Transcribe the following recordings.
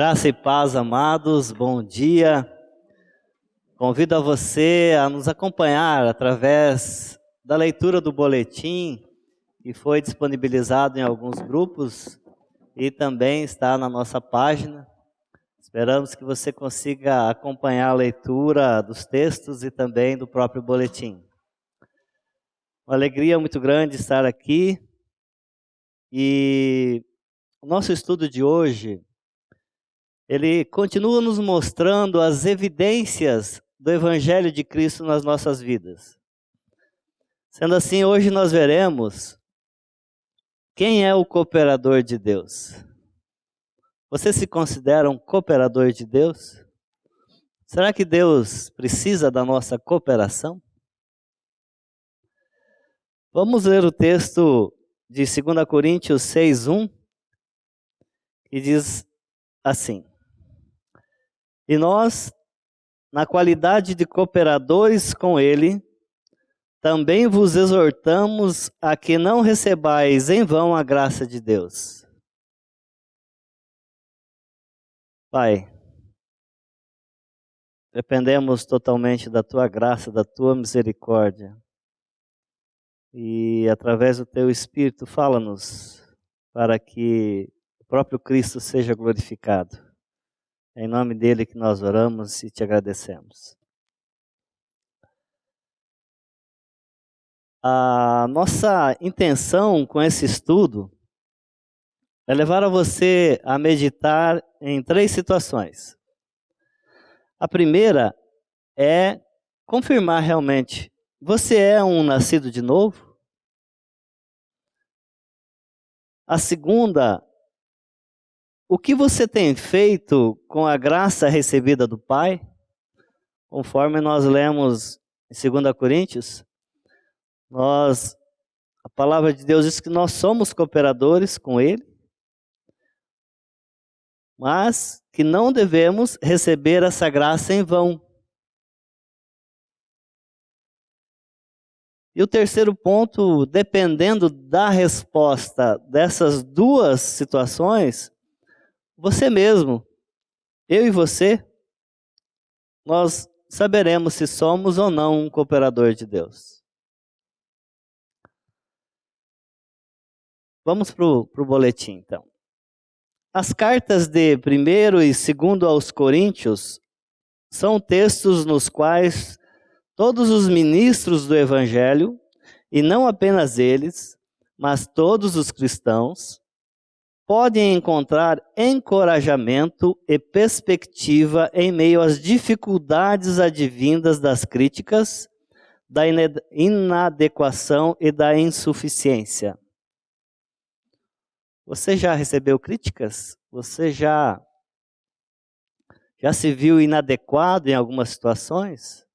Graça e paz, amados, bom dia. Convido a você a nos acompanhar através da leitura do boletim que foi disponibilizado em alguns grupos e também está na nossa página. Esperamos que você consiga acompanhar a leitura dos textos e também do próprio boletim. Uma alegria muito grande estar aqui e o nosso estudo de hoje, ele continua nos mostrando as evidências do Evangelho de Cristo nas nossas vidas. Sendo assim, hoje nós veremos quem é o cooperador de Deus. Você se considera um cooperador de Deus? Será que Deus precisa da nossa cooperação? Vamos ler o texto de 2 Coríntios 6:1, que diz assim: E nós, na qualidade de cooperadores com Ele, também vos exortamos a que não recebais em vão a graça de Deus. Pai, dependemos totalmente da Tua graça, da Tua misericórdia. E através do Teu Espírito, fala-nos para que o próprio Cristo seja glorificado. É em nome dele que nós oramos e te agradecemos. A nossa intenção com esse estudo é levar a você a meditar em 3 situações. A primeira é confirmar realmente: você é um nascido de novo? A segunda, o que você tem feito com a graça recebida do Pai? Conforme nós lemos em 2 Coríntios, a palavra de Deus diz que nós somos cooperadores com Ele, mas que não devemos receber essa graça em vão. E o terceiro ponto, dependendo da resposta dessas 2 situações, você mesmo, eu e você, nós saberemos se somos ou não um cooperador de Deus. Vamos para o boletim, então. As cartas de 1º e 2º aos Coríntios são textos nos quais todos os ministros do Evangelho, e não apenas eles, mas todos os cristãos, podem encontrar encorajamento e perspectiva em meio às dificuldades advindas das críticas, da inadequação e da insuficiência. Você já recebeu críticas? Você já se viu inadequado em algumas situações?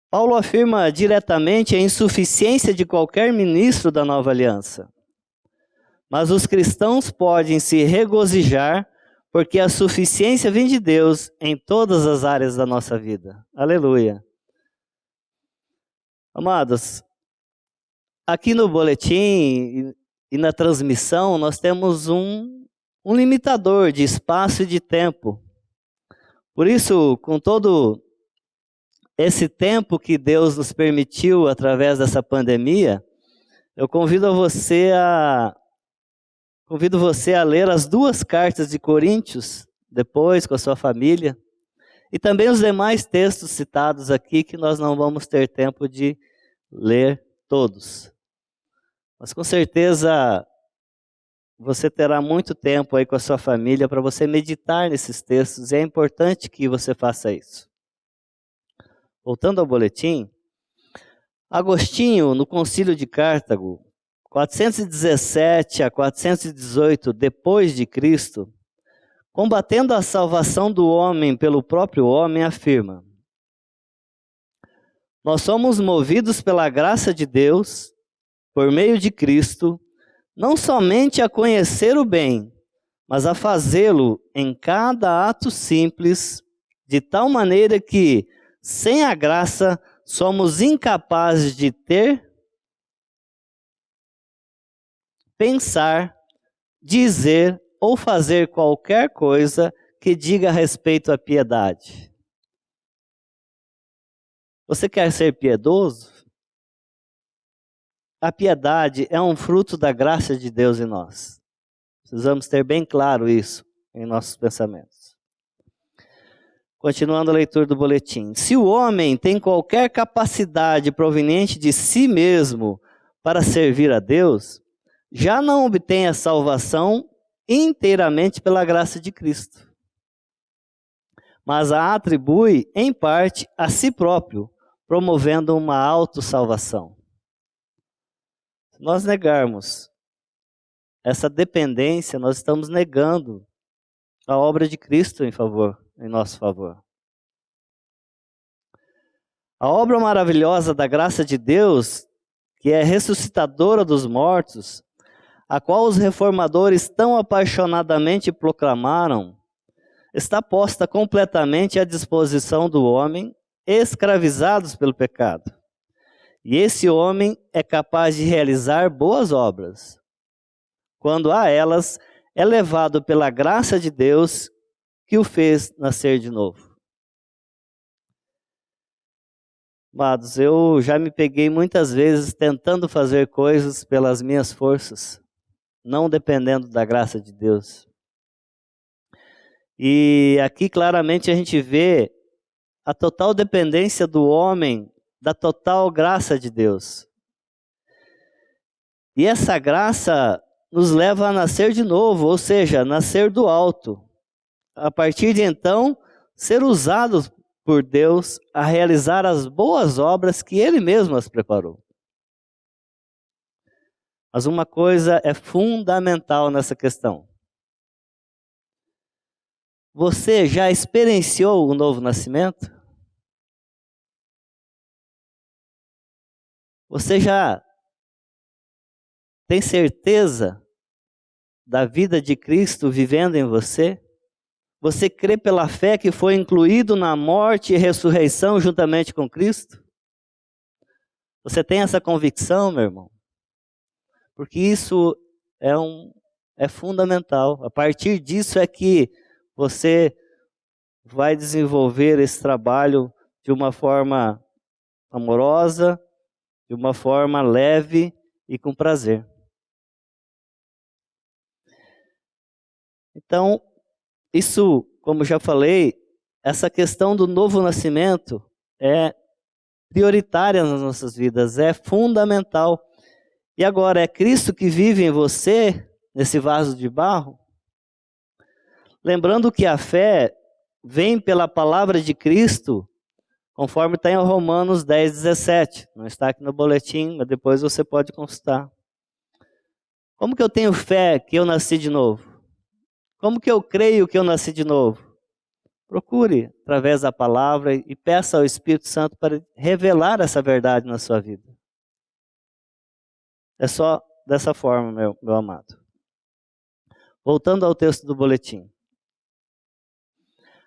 Paulo afirma diretamente a insuficiência de qualquer ministro da nova aliança. Mas os cristãos podem se regozijar porque a suficiência vem de Deus em todas as áreas da nossa vida. Aleluia. Amados, aqui no boletim e na transmissão nós temos um limitador de espaço e de tempo. Por isso, com todo esse tempo que Deus nos permitiu através dessa pandemia, eu convido você a ler as 2 cartas de Coríntios, depois com a sua família, e também os demais textos citados aqui, que nós não vamos ter tempo de ler todos. Mas com certeza você terá muito tempo aí com a sua família para você meditar nesses textos, e é importante que você faça isso. Voltando ao boletim, Agostinho, no Concílio de Cartago, 417 a 418 depois de Cristo, combatendo a salvação do homem pelo próprio homem, afirma: Nós somos movidos pela graça de Deus, por meio de Cristo, não somente a conhecer o bem, mas a fazê-lo em cada ato simples, de tal maneira que, sem a graça, somos incapazes de ter, pensar, dizer ou fazer qualquer coisa que diga respeito à piedade. Você quer ser piedoso? A piedade é um fruto da graça de Deus em nós. Precisamos ter bem claro isso em nossos pensamentos. Continuando a leitura do boletim. Se o homem tem qualquer capacidade proveniente de si mesmo para servir a Deus, já não obtém a salvação inteiramente pela graça de Cristo, mas a atribui em parte a si próprio, promovendo uma autossalvação. Se nós negarmos essa dependência, nós estamos negando a obra de Cristo em nosso favor. A obra maravilhosa da graça de Deus, que é ressuscitadora dos mortos, a qual os reformadores tão apaixonadamente proclamaram, está posta completamente à disposição do homem, escravizados pelo pecado. E esse homem é capaz de realizar boas obras, quando a elas é levado pela graça de Deus que o fez nascer de novo. Amados, eu já me peguei muitas vezes tentando fazer coisas pelas minhas forças, não dependendo da graça de Deus. E aqui claramente a gente vê a total dependência do homem da total graça de Deus. E essa graça nos leva a nascer de novo, ou seja, nascer do alto. A partir de então, ser usados por Deus a realizar as boas obras que Ele mesmo as preparou. Mas uma coisa é fundamental nessa questão. Você já experienciou o novo nascimento? Você já tem certeza da vida de Cristo vivendo em você? Você crê pela fé que foi incluído na morte e ressurreição juntamente com Cristo? Você tem essa convicção, meu irmão? Porque isso é fundamental. A partir disso é que você vai desenvolver esse trabalho de uma forma amorosa, de uma forma leve e com prazer. Então, isso, como já falei, essa questão do novo nascimento é prioritária nas nossas vidas, é fundamental. E agora, é Cristo que vive em você, nesse vaso de barro? Lembrando que a fé vem pela palavra de Cristo, conforme está em Romanos 10:17. Não está aqui no boletim, mas depois você pode consultar. Como que eu tenho fé que eu nasci de novo? Como que eu creio que eu nasci de novo? Procure através da palavra e peça ao Espírito Santo para revelar essa verdade na sua vida. É só dessa forma, meu amado. Voltando ao texto do boletim.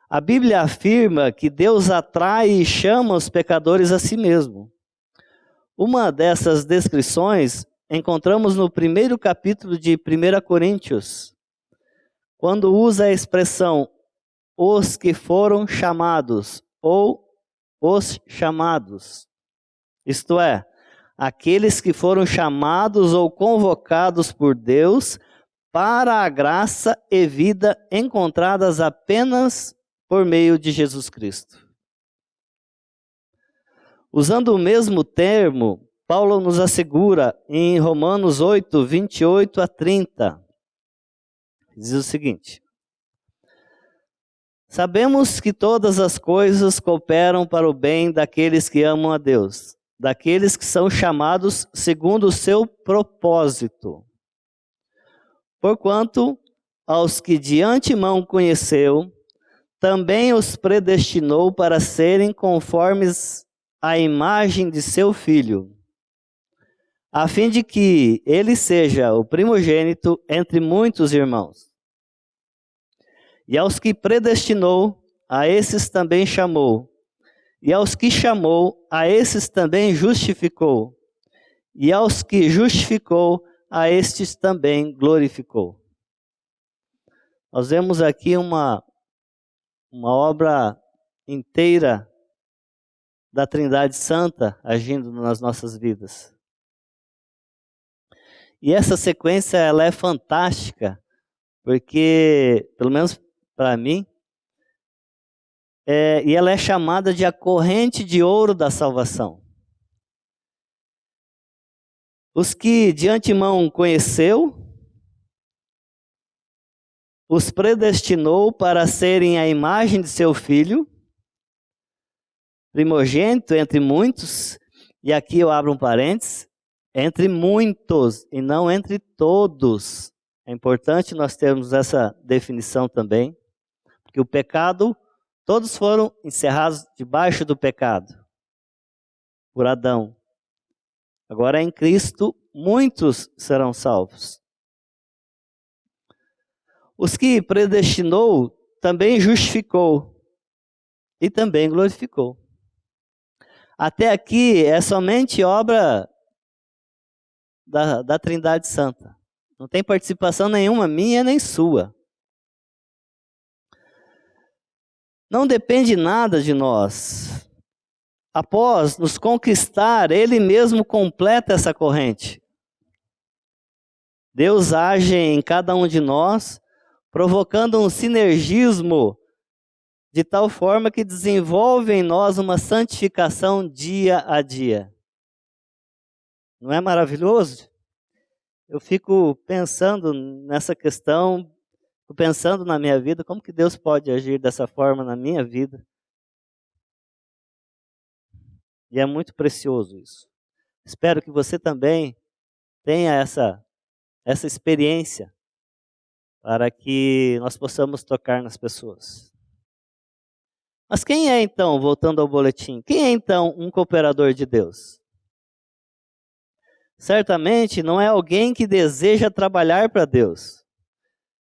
A Bíblia afirma que Deus atrai e chama os pecadores a si mesmo. Uma dessas descrições encontramos no primeiro capítulo de 1 Coríntios, quando usa a expressão os que foram chamados ou os chamados. Isto é, aqueles que foram chamados ou convocados por Deus para a graça e vida encontradas apenas por meio de Jesus Cristo. Usando o mesmo termo, Paulo nos assegura em Romanos 8, 28 a 30. Diz o seguinte: sabemos que todas as coisas cooperam para o bem daqueles que amam a Deus, daqueles que são chamados segundo o seu propósito. Porquanto, aos que de antemão conheceu, também os predestinou para serem conformes à imagem de seu Filho, a fim de que ele seja o primogênito entre muitos irmãos. E aos que predestinou, a esses também chamou. E aos que chamou, a esses também justificou. E aos que justificou, a estes também glorificou. Nós vemos aqui uma obra inteira da Trindade Santa agindo nas nossas vidas. E essa sequência ela é fantástica, porque, pelo menos para mim, e ela é chamada de a corrente de ouro da salvação. Os que de antemão conheceu, os predestinou para serem a imagem de seu Filho, primogênito entre muitos, e aqui eu abro um parênteses, entre muitos e não entre todos. É importante nós termos essa definição também, porque o pecado, todos foram encerrados debaixo do pecado, por Adão. Agora em Cristo, muitos serão salvos. Os que predestinou, também justificou e também glorificou. Até aqui é somente obra da Trindade Santa. Não tem participação nenhuma minha nem sua. Não depende nada de nós. Após nos conquistar, Ele mesmo completa essa corrente. Deus age em cada um de nós, provocando um sinergismo de tal forma que desenvolve em nós uma santificação dia a dia. Não é maravilhoso? Eu fico pensando nessa questão, fico pensando na minha vida, como que Deus pode agir dessa forma na minha vida. E é muito precioso isso. Espero que você também tenha essa experiência para que nós possamos tocar nas pessoas. Mas quem é então, voltando ao boletim, quem é então um cooperador de Deus? Certamente não é alguém que deseja trabalhar para Deus.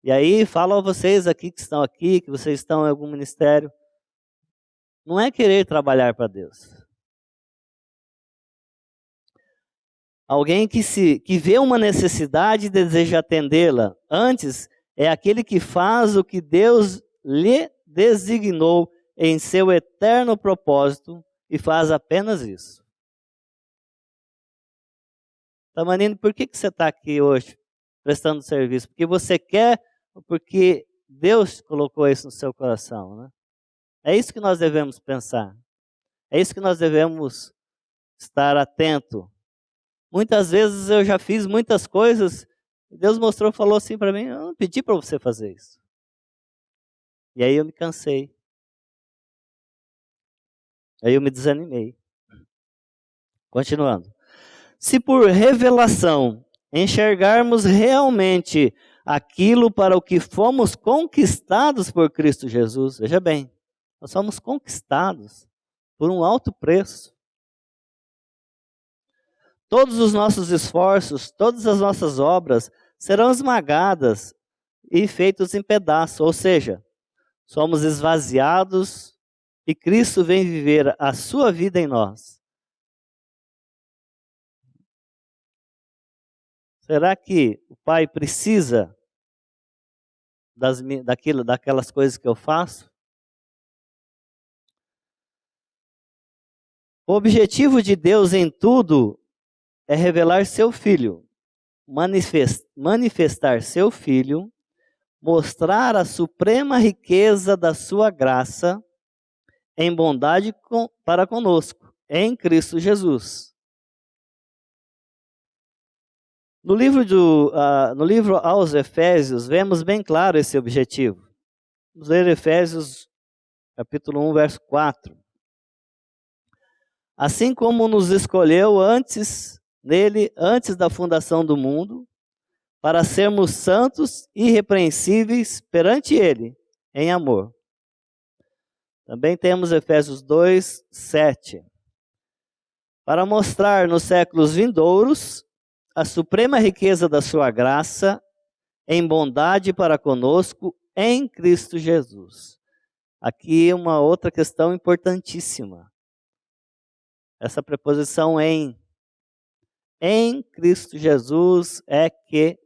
E aí falo a vocês aqui que estão aqui, que vocês estão em algum ministério, não é querer trabalhar para Deus. Alguém que vê uma necessidade e deseja atendê-la. Antes, é aquele que faz o que Deus lhe designou em seu eterno propósito e faz apenas isso. Tamanino, por que você está aqui hoje prestando serviço? Porque você quer ou porque Deus colocou isso no seu coração, né? É isso que nós devemos pensar. É isso que nós devemos estar atento. Muitas vezes eu já fiz muitas coisas e Deus falou assim para mim, eu não pedi para você fazer isso. E aí eu me cansei. Aí eu me desanimei. Continuando. Se por revelação enxergarmos realmente aquilo para o que fomos conquistados por Cristo Jesus, veja bem, nós somos conquistados por um alto preço. Todos os nossos esforços, todas as nossas obras serão esmagadas e feitos em pedaços, ou seja, somos esvaziados e Cristo vem viver a sua vida em nós. Será que o Pai precisa daquelas coisas que eu faço? O objetivo de Deus em tudo é revelar seu Filho, manifestar seu Filho, mostrar a suprema riqueza da sua graça em bondade para conosco, em Cristo Jesus. No livro aos Efésios, vemos bem claro esse objetivo. Vamos ler Efésios, capítulo 1, verso 4. Assim como nos escolheu nele, antes da fundação do mundo, para sermos santos e irrepreensíveis perante Ele, em amor. Também temos Efésios 2, 7. Para mostrar nos séculos vindouros a suprema riqueza da sua graça, em bondade para conosco, em Cristo Jesus. Aqui uma outra questão importantíssima. Essa preposição em Cristo Jesus é que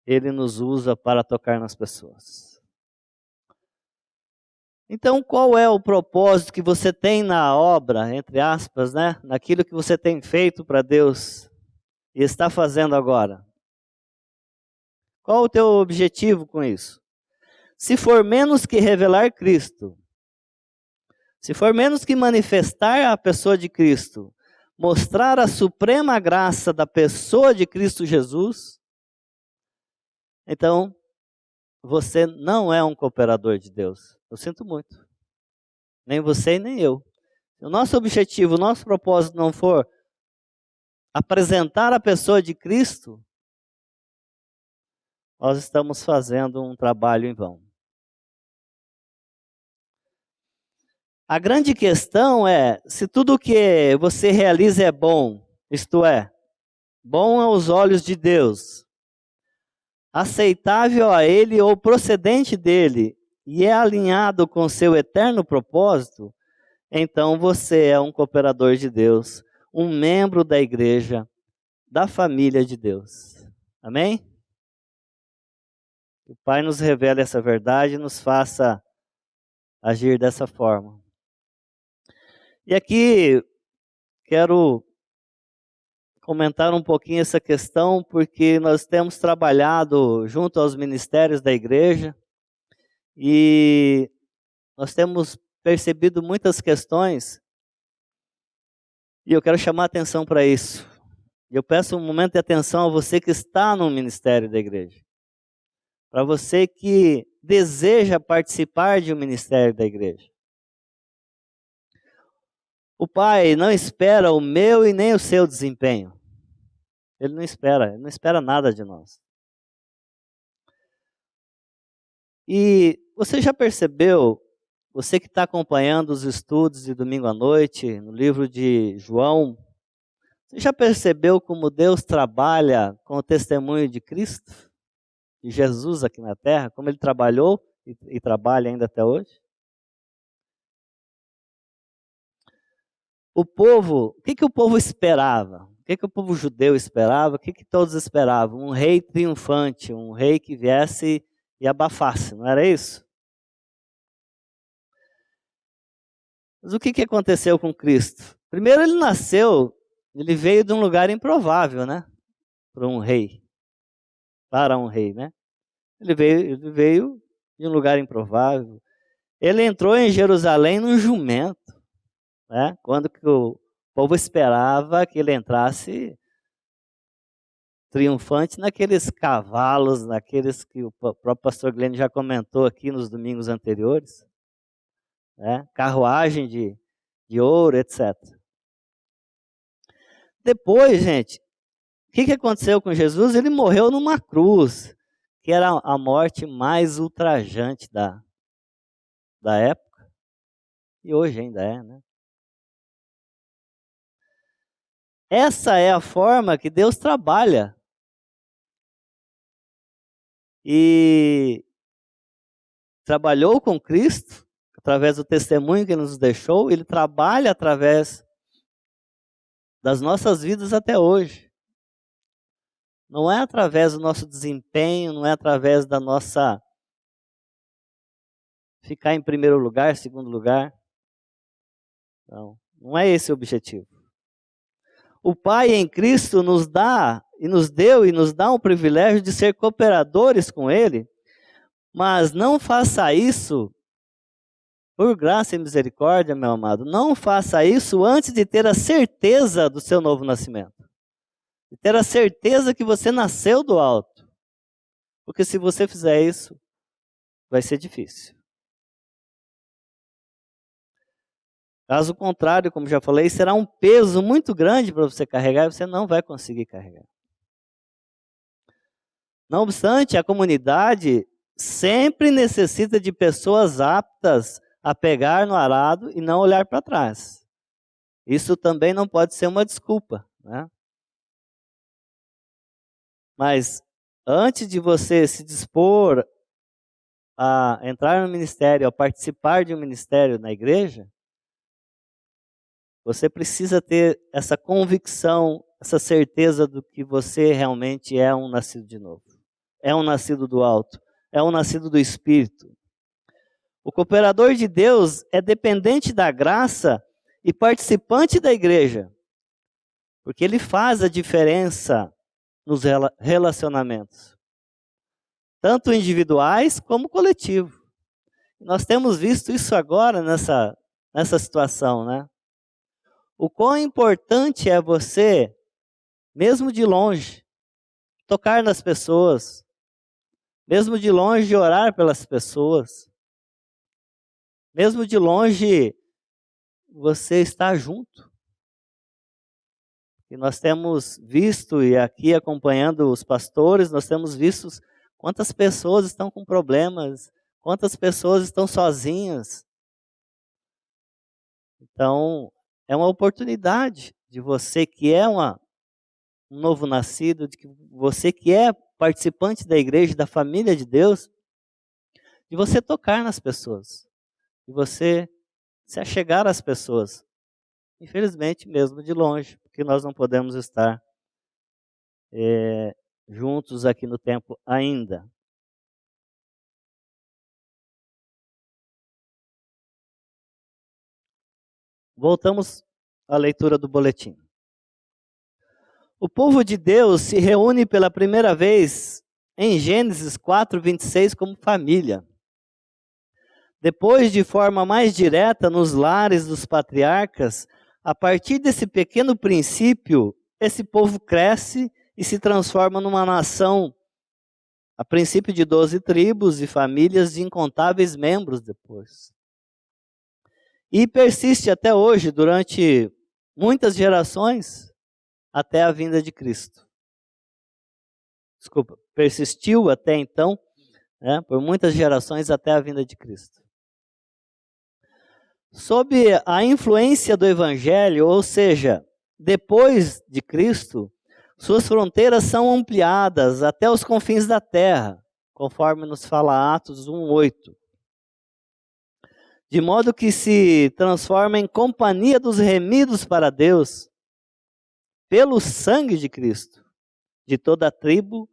Ele nos usa para tocar nas pessoas. Então, qual é o propósito que você tem na obra, entre aspas, né? Naquilo que você tem feito para Deus e está fazendo agora? Qual o teu objetivo com isso? Se for menos que revelar Cristo, se for menos que manifestar a pessoa de Cristo, mostrar a suprema graça da pessoa de Cristo Jesus, então você não é um cooperador de Deus. Eu sinto muito. Nem você e nem eu. Se o nosso objetivo, o nosso propósito não for apresentar a pessoa de Cristo, nós estamos fazendo um trabalho em vão. A grande questão é, se tudo que você realiza é bom, isto é, bom aos olhos de Deus, aceitável a Ele ou procedente dEle, e é alinhado com seu eterno propósito, então você é um cooperador de Deus, um membro da igreja, da família de Deus. Amém? Que o Pai nos revele essa verdade e nos faça agir dessa forma. E aqui quero comentar um pouquinho essa questão, porque nós temos trabalhado junto aos ministérios da igreja e nós temos percebido muitas questões e eu quero chamar a atenção para isso. Eu peço um momento de atenção a você que está no ministério da igreja, para você que deseja participar de um ministério da igreja. O Pai não espera o meu e nem o seu desempenho. Ele não espera nada de nós. E você já percebeu, você que está acompanhando os estudos de domingo à noite, no livro de João, você já percebeu como Deus trabalha com o testemunho de Cristo, de Jesus aqui na terra, como Ele trabalhou e trabalha ainda até hoje? O povo, o que o povo esperava? O que o povo judeu esperava? O que todos esperavam? Um rei triunfante, um rei que viesse e abafasse, não era isso? Mas o que aconteceu com Cristo? Primeiro ele nasceu, ele veio de um lugar improvável, né? Para um rei, né? Ele veio de um lugar improvável. Ele entrou em Jerusalém num jumento, né? Quando que o povo esperava que ele entrasse triunfante naqueles cavalos, naqueles que o próprio pastor Glenn já comentou aqui nos domingos anteriores, né? Carruagem de ouro, etc. Depois, gente, o que aconteceu com Jesus? Ele morreu numa cruz, que era a morte mais ultrajante da época, e hoje ainda é, né? Essa é a forma que Deus trabalha. E trabalhou com Cristo, através do testemunho que Ele nos deixou, Ele trabalha através das nossas vidas até hoje. Não é através do nosso desempenho, não é através da nossa ficar em primeiro lugar, segundo lugar. Não é esse o objetivo. O Pai em Cristo nos dá e nos deu e nos dá um privilégio de ser cooperadores com Ele, mas não faça isso por graça e misericórdia, meu amado. Não faça isso antes de ter a certeza do seu novo nascimento. De ter a certeza que você nasceu do alto. Porque se você fizer isso, vai ser difícil. Caso contrário, como já falei, será um peso muito grande para você carregar e você não vai conseguir carregar. Não obstante, a comunidade sempre necessita de pessoas aptas a pegar no arado e não olhar para trás. Isso também não pode ser uma desculpa, né? Mas antes de você se dispor a entrar no ministério, a participar de um ministério na igreja, você precisa ter essa convicção, essa certeza do que você realmente é um nascido de novo. é um nascido do alto, é um nascido do Espírito. O cooperador de Deus é dependente da graça e participante da igreja, porque ele faz a diferença nos relacionamentos, tanto individuais como coletivos. Nós temos visto isso agora nessa situação, né? O quão importante é você, mesmo de longe, tocar nas pessoas, mesmo de longe orar pelas pessoas, mesmo de longe você estar junto. E nós temos visto, e aqui acompanhando os pastores, nós temos visto quantas pessoas estão com problemas, quantas pessoas estão sozinhas. Então, é uma oportunidade de você que é um novo nascido, de você que é participante da igreja, da família de Deus, de você tocar nas pessoas, de você se achegar às pessoas. Infelizmente, mesmo de longe, porque nós não podemos estar juntos aqui no templo ainda. Voltamos à leitura do boletim. O povo de Deus se reúne pela primeira vez em Gênesis 4:26 como família. Depois, de forma mais direta, nos lares dos patriarcas, a partir desse pequeno princípio, esse povo cresce e se transforma numa nação, a princípio de 12 tribos e famílias de incontáveis membros depois. E persiste até hoje, durante muitas gerações, até a vinda de Cristo. Desculpa, persistiu até então, por muitas gerações até a vinda de Cristo. Sob a influência do Evangelho, ou seja, depois de Cristo, suas fronteiras são ampliadas até os confins da terra, conforme nos fala Atos 1:8. De modo que se transforma em companhia dos remidos para Deus, pelo sangue de Cristo, de toda a tribo,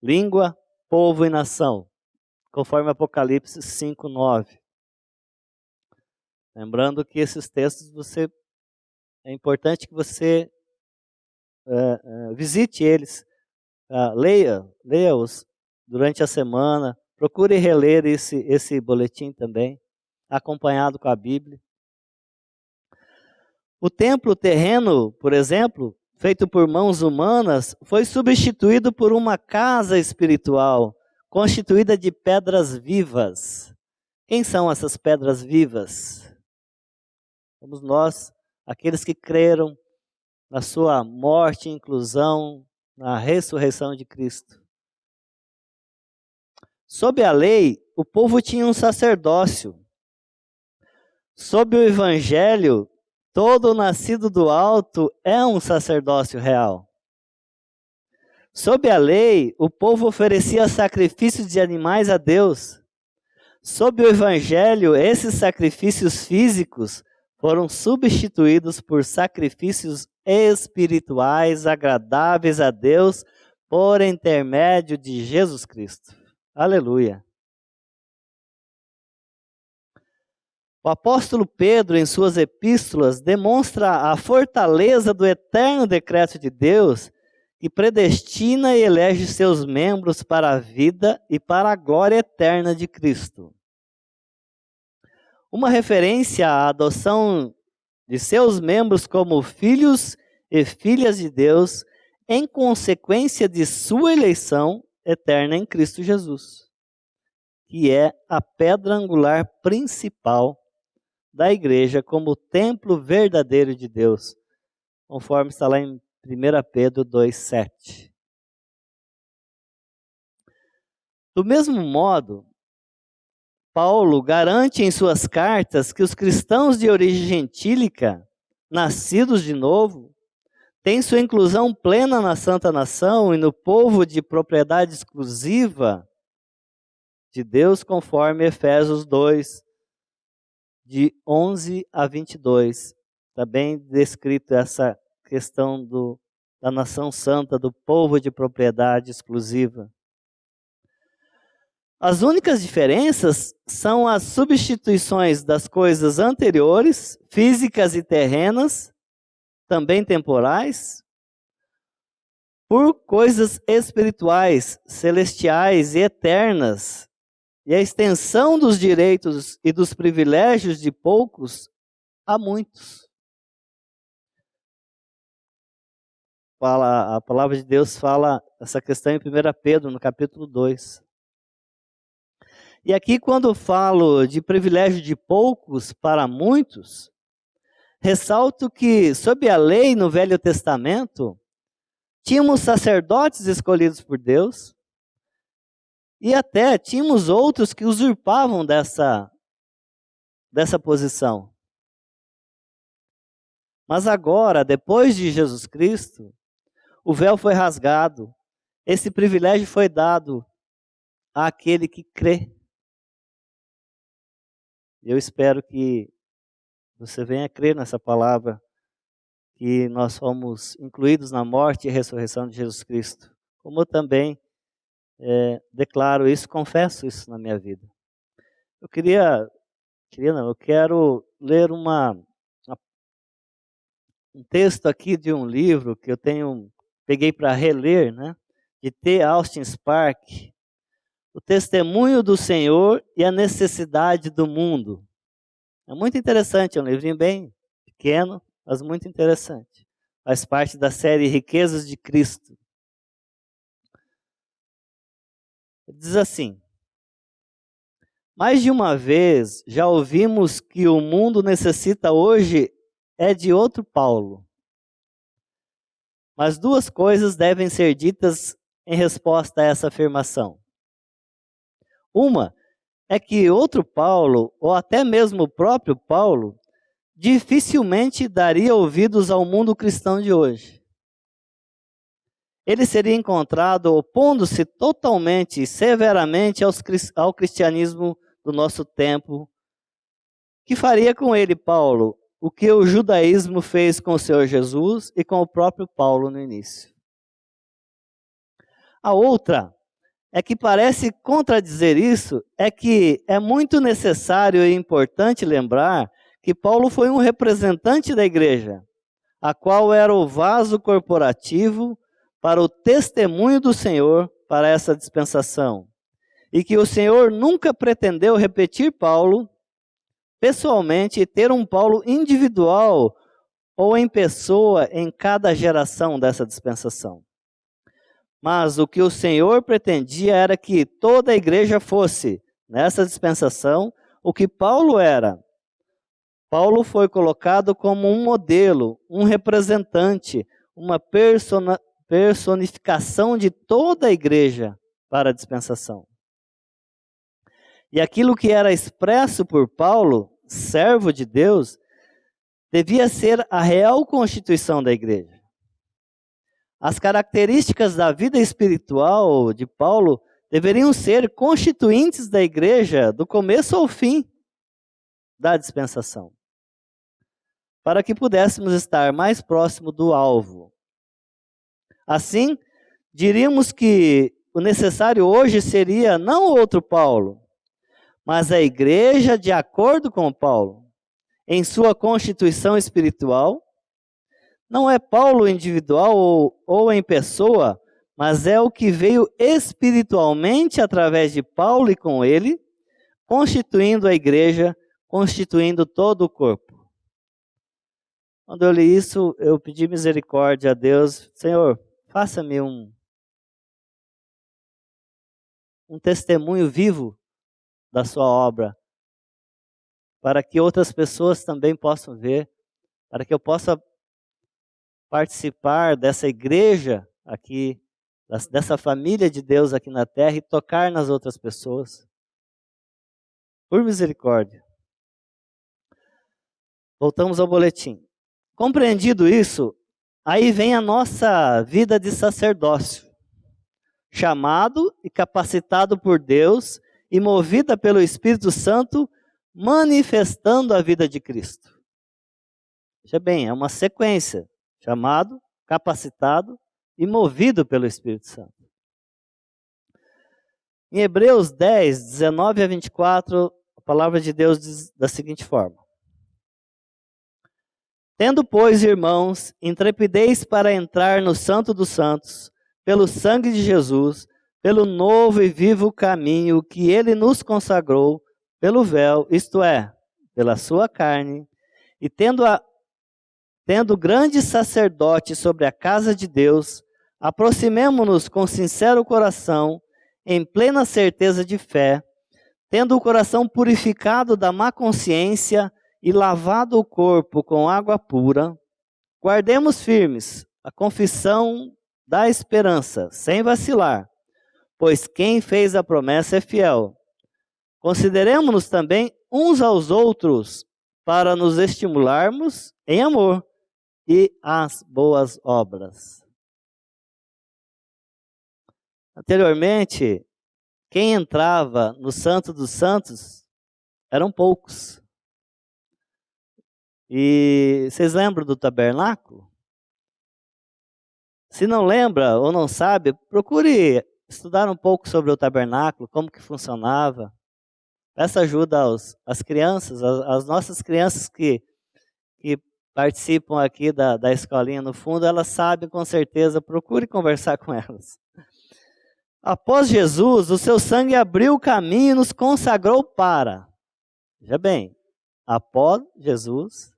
língua, povo e nação, conforme Apocalipse 5:9. Lembrando que esses textos é importante que você visite eles, leia-os durante a semana, procure reler esse boletim também, acompanhado com a Bíblia. O templo terreno, por exemplo, feito por mãos humanas, foi substituído por uma casa espiritual, constituída de pedras vivas. Quem são essas pedras vivas? Somos nós, aqueles que creram na sua morte e inclusão, na ressurreição de Cristo. Sob a lei, o povo tinha um sacerdócio. Sob o Evangelho, todo nascido do alto é um sacerdócio real. Sob a lei, o povo oferecia sacrifícios de animais a Deus. Sob o Evangelho, esses sacrifícios físicos foram substituídos por sacrifícios espirituais agradáveis a Deus por intermédio de Jesus Cristo. Aleluia. O apóstolo Pedro, em suas epístolas, demonstra a fortaleza do eterno decreto de Deus que predestina e elege seus membros para a vida e para a glória eterna de Cristo. Uma referência à adoção de seus membros como filhos e filhas de Deus, em consequência de sua eleição eterna em Cristo Jesus, que é a pedra angular principal da igreja como templo verdadeiro de Deus, conforme está lá em 1 Pedro 2:7. Do mesmo modo, Paulo garante em suas cartas que os cristãos de origem gentílica, nascidos de novo, têm sua inclusão plena na Santa Nação e no povo de propriedade exclusiva de Deus, conforme Efésios 2, de 11 a 22. Está bem descrito essa questão da nação santa, do povo de propriedade exclusiva. As únicas diferenças são as substituições das coisas anteriores, físicas e terrenas, também temporais, por coisas espirituais, celestiais e eternas, e a extensão dos direitos e dos privilégios de poucos a muitos. A palavra de Deus fala essa questão em 1 Pedro, no capítulo 2. E aqui, quando falo de privilégio de poucos para muitos, ressalto que, sob a lei no Velho Testamento, tínhamos sacerdotes escolhidos por Deus, e até tínhamos outros que usurpavam dessa posição. Mas agora, depois de Jesus Cristo, o véu foi rasgado, esse privilégio foi dado àquele que crê. Eu espero que você venha crer nessa palavra, que nós fomos incluídos na morte e ressurreição de Jesus Cristo. Como eu também declaro isso, confesso isso na minha vida. Eu quero ler um texto aqui de um livro que eu peguei para reler, né? De T. Austin Spark, O Testemunho do Senhor e a Necessidade do Mundo. É muito interessante, é um livrinho bem pequeno, mas muito interessante. Faz parte da série Riquezas de Cristo. Diz assim: mais de uma vez já ouvimos que o mundo necessita hoje de outro Paulo. Mas duas coisas devem ser ditas em resposta a essa afirmação. Uma é que outro Paulo, ou até mesmo o próprio Paulo, dificilmente daria ouvidos ao mundo cristão de hoje. Ele seria encontrado opondo-se totalmente e severamente ao cristianismo do nosso tempo, que faria com ele, Paulo, o que o judaísmo fez com o Senhor Jesus e com o próprio Paulo no início. A outra é que parece contradizer isso, é que é muito necessário e importante lembrar que Paulo foi um representante da igreja, a qual era o vaso corporativo para o testemunho do Senhor para essa dispensação. E que o Senhor nunca pretendeu repetir Paulo pessoalmente e ter um Paulo individual ou em pessoa em cada geração dessa dispensação. Mas o que o Senhor pretendia era que toda a igreja fosse, nessa dispensação, o que Paulo era. Paulo foi colocado como um modelo, um representante, uma personificação de toda a igreja para a dispensação. E aquilo que era expresso por Paulo, servo de Deus, devia ser a real constituição da igreja. As características da vida espiritual de Paulo deveriam ser constituintes da igreja do começo ao fim da dispensação, para que pudéssemos estar mais próximo do alvo. Assim, diríamos que o necessário hoje seria não outro Paulo, mas a igreja de acordo com Paulo, em sua constituição espiritual. Não é Paulo individual ou em pessoa, mas é o que veio espiritualmente através de Paulo e com ele, constituindo a igreja, constituindo todo o corpo. Quando eu li isso, eu pedi misericórdia a Deus. Senhor, faça-me um testemunho vivo da sua obra, para que outras pessoas também possam ver, para que eu possa participar dessa igreja aqui, dessa família de Deus aqui na terra e tocar nas outras pessoas. Por misericórdia. Voltamos ao boletim. Compreendido isso, aí vem a nossa vida de sacerdócio, chamado e capacitado por Deus e movida pelo Espírito Santo, manifestando a vida de Cristo. Veja bem, é uma sequência. Chamado, capacitado e movido pelo Espírito Santo. Em Hebreus 10, 19 a 24, a palavra de Deus diz da seguinte forma: Tendo, pois, irmãos, intrepidez para entrar no Santo dos Santos, pelo sangue de Jesus, pelo novo e vivo caminho que ele nos consagrou, pelo véu, isto é, pela sua carne, e tendo grande sacerdote sobre a casa de Deus, aproximemo-nos com sincero coração, em plena certeza de fé, tendo o coração purificado da má consciência e lavado o corpo com água pura, guardemos firmes a confissão da esperança, sem vacilar, pois quem fez a promessa é fiel. Consideremo-nos também uns aos outros para nos estimularmos em amor e as boas obras. Anteriormente, quem entrava no Santo dos Santos eram poucos. E vocês lembram do tabernáculo? Se não lembra ou não sabe, procure estudar um pouco sobre o tabernáculo, como que funcionava. Peça ajuda às crianças, as nossas crianças que participam aqui da escolinha no fundo, elas sabem com certeza, procure conversar com elas. Após Jesus, o seu sangue abriu o caminho e nos consagrou para. Veja bem, após Jesus,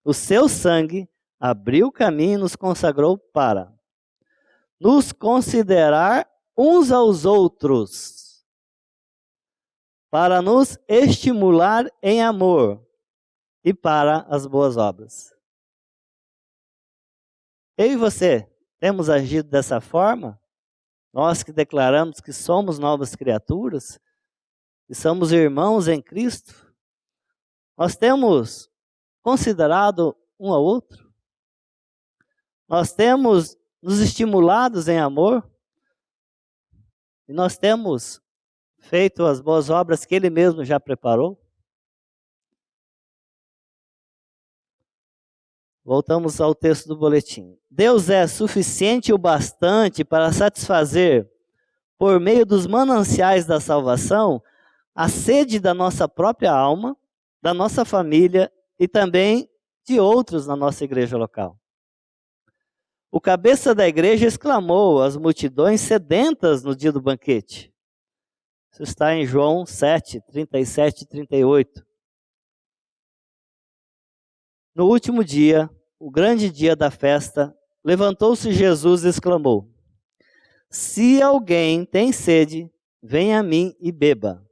o seu sangue abriu o caminho e nos consagrou para nos considerar uns aos outros, para nos estimular em amor e para as boas obras. Eu e você temos agido dessa forma? Nós que declaramos que somos novas criaturas, que somos irmãos em Cristo, nós temos considerado um ao outro? Nós temos nos estimulados em amor? E nós temos feito as boas obras que Ele mesmo já preparou? Voltamos ao texto do boletim. Deus é suficiente o bastante para satisfazer, por meio dos mananciais da salvação, a sede da nossa própria alma, da nossa família e também de outros na nossa igreja local. O cabeça da igreja exclamou às multidões sedentas no dia do banquete. Isso está em João 7, 37 e 38. No último dia, o grande dia da festa, levantou-se Jesus e exclamou: Se alguém tem sede, venha a mim e beba.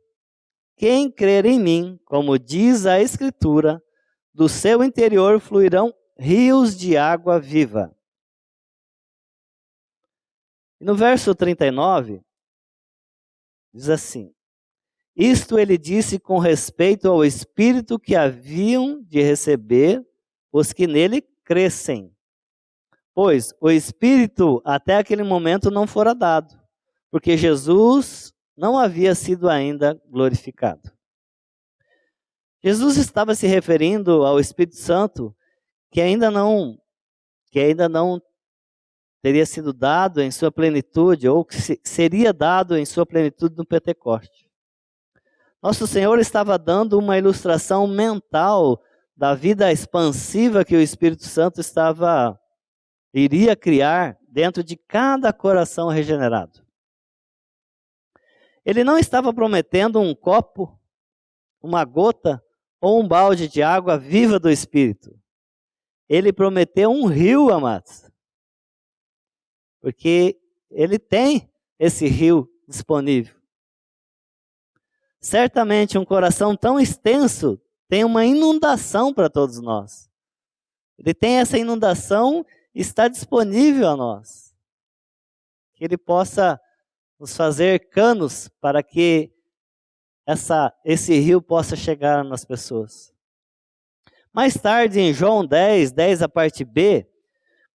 Quem crer em mim, como diz a Escritura, do seu interior fluirão rios de água viva. E no verso 39, diz assim: Isto ele disse com respeito ao Espírito que haviam de receber os que nele crescem. Pois o Espírito até aquele momento não fora dado, porque Jesus não havia sido ainda glorificado. Jesus estava se referindo ao Espírito Santo que ainda não teria sido dado em sua plenitude, ou que seria dado em sua plenitude no Pentecoste. Nosso Senhor estava dando uma ilustração mental da vida expansiva que o Espírito Santo iria criar dentro de cada coração regenerado. Ele não estava prometendo um copo, uma gota ou um balde de água viva do Espírito. Ele prometeu um rio, amados. Porque ele tem esse rio disponível. Certamente um coração tão extenso tem uma inundação para todos nós. Ele tem essa inundação e está disponível a nós. Que ele possa nos fazer canos para que esse rio possa chegar nas pessoas. Mais tarde, em João 10, a parte B,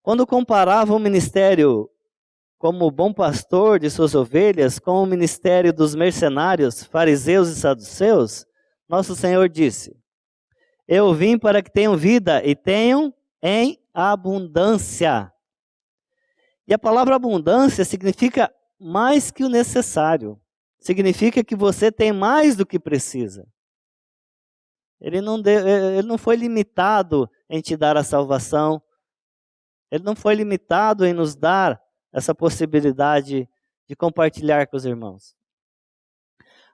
quando comparava o ministério como bom pastor de suas ovelhas com o ministério dos mercenários, fariseus e saduceus, nosso Senhor disse: Eu vim para que tenham vida e tenham em abundância. E a palavra abundância significa mais que o necessário. Significa que você tem mais do que precisa. Ele não foi limitado em te dar a salvação. Ele não foi limitado em nos dar essa possibilidade de compartilhar com os irmãos.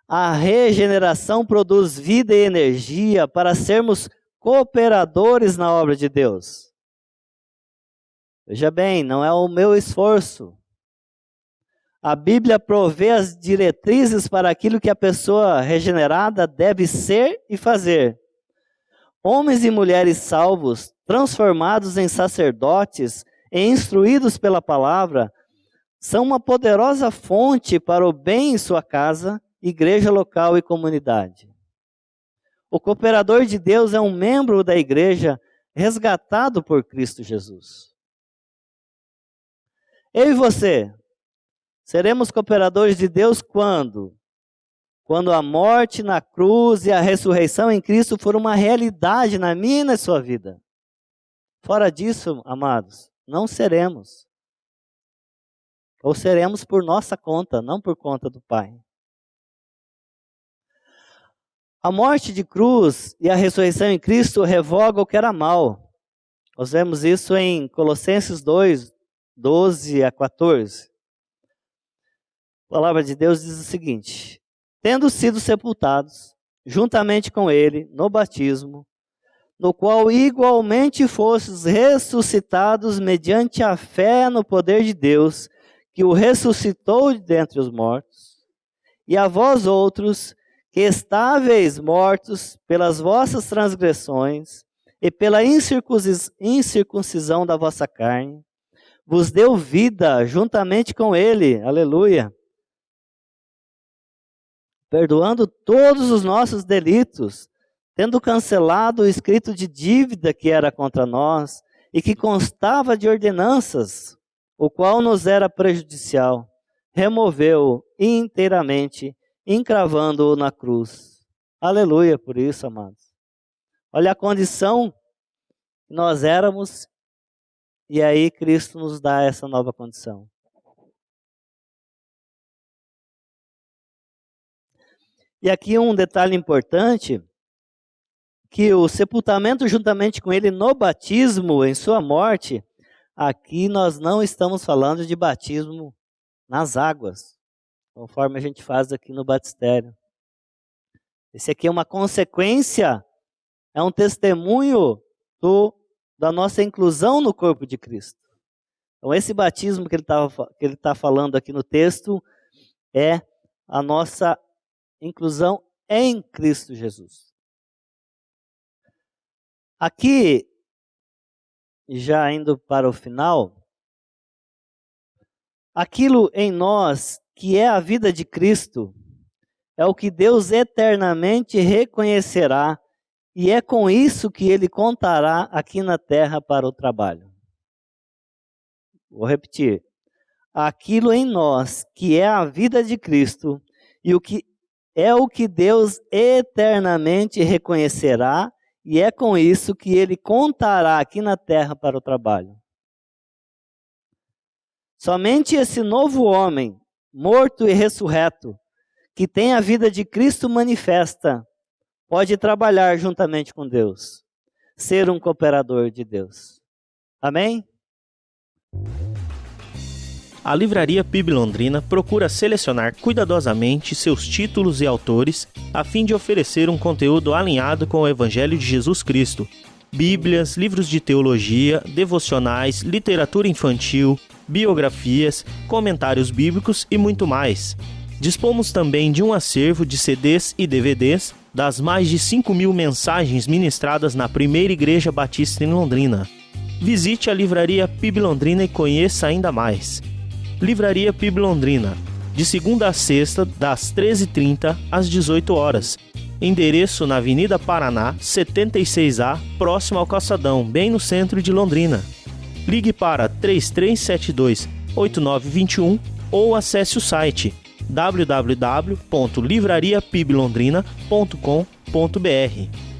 A regeneração produz vida e energia para sermos cooperadores na obra de Deus. Veja bem, não é o meu esforço. A Bíblia provê as diretrizes para aquilo que a pessoa regenerada deve ser e fazer. Homens e mulheres salvos, transformados em sacerdotes e instruídos pela palavra, são uma poderosa fonte para o bem em sua casa, igreja local e comunidade. O cooperador de Deus é um membro da igreja resgatado por Cristo Jesus. Eu e você seremos cooperadores de Deus quando? Quando a morte na cruz e a ressurreição em Cristo for uma realidade na minha e na sua vida. Fora disso, amados, não seremos. Ou seremos por nossa conta, não por conta do Pai. A morte de cruz e a ressurreição em Cristo revoga o que era mal. Nós vemos isso em Colossenses 2, 12 a 14. A palavra de Deus diz o seguinte: tendo sido sepultados, juntamente com ele, no batismo, no qual igualmente fostes ressuscitados mediante a fé no poder de Deus, que o ressuscitou de dentre os mortos, e a vós outros, que estáveis mortos pelas vossas transgressões e pela incircuncisão da vossa carne, vos deu vida juntamente com ele, aleluia, perdoando todos os nossos delitos, tendo cancelado o escrito de dívida que era contra nós e que constava de ordenanças, o qual nos era prejudicial, removeu-o inteiramente, encravando-o na cruz. Aleluia por isso, amados. Olha a condição que nós éramos, e aí Cristo nos dá essa nova condição. E aqui um detalhe importante, que o sepultamento juntamente com ele no batismo, em sua morte, aqui nós não estamos falando de batismo nas águas, conforme a gente faz aqui no batistério. Esse aqui é uma consequência, é um testemunho da nossa inclusão no corpo de Cristo. Então esse batismo que ele está falando aqui no texto é a nossa inclusão em Cristo Jesus. Aqui, já indo para o final, aquilo em nós que é a vida de Cristo é o que Deus eternamente reconhecerá, e é com isso que Ele contará aqui na terra para o trabalho. Vou repetir. Aquilo em nós que é a vida de Cristo e o que Deus eternamente reconhecerá, e é com isso que Ele contará aqui na terra para o trabalho. Somente esse novo homem, morto e ressurreto, que tem a vida de Cristo manifesta, pode trabalhar juntamente com Deus, ser um cooperador de Deus. Amém? A Livraria PIB Londrina procura selecionar cuidadosamente seus títulos e autores a fim de oferecer um conteúdo alinhado com o Evangelho de Jesus Cristo. Bíblias, livros de teologia, devocionais, literatura infantil, biografias, comentários bíblicos e muito mais. Dispomos também de um acervo de CDs e DVDs das mais de 5.000 mensagens ministradas na Primeira Igreja Batista em Londrina. Visite a Livraria PIB Londrina e conheça ainda mais. Livraria PIB Londrina, de segunda a sexta, das 13h30 às 18 horas. Endereço na Avenida Paraná, 76A, próximo ao Calçadão, bem no centro de Londrina. Ligue para 3372-8921 ou acesse o site www.livrariapiblondrina.com.br.